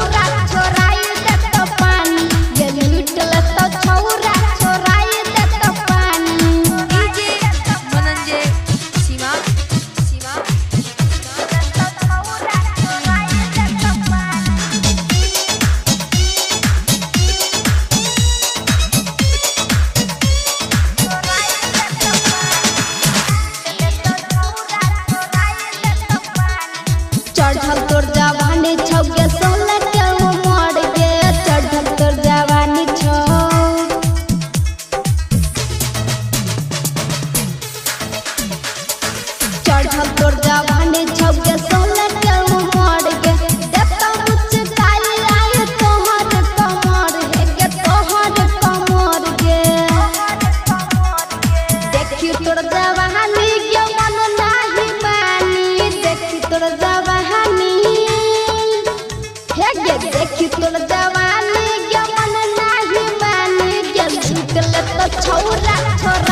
छौरा छोराई देत पानी ये लूट लेत छौरा छोराई देत पानी डीजे मनंजे सीमा सीमा छौरा छोराई देत पानी चढ़ल तोर जवानी छौ के 16 के उमर के चढ़ल तोर जवानी छौ चढ़ल तोर जवानी छौ के 16 के उमर के देता मुझ काई आए तोहर कमर हे के तोहर कमर के देखी तोर जवानी के मन नाही मानी देखी तोर जवानी हे गे देखी तोर जवानी के मन नाही मानी के लूट लेत छौरा छोरा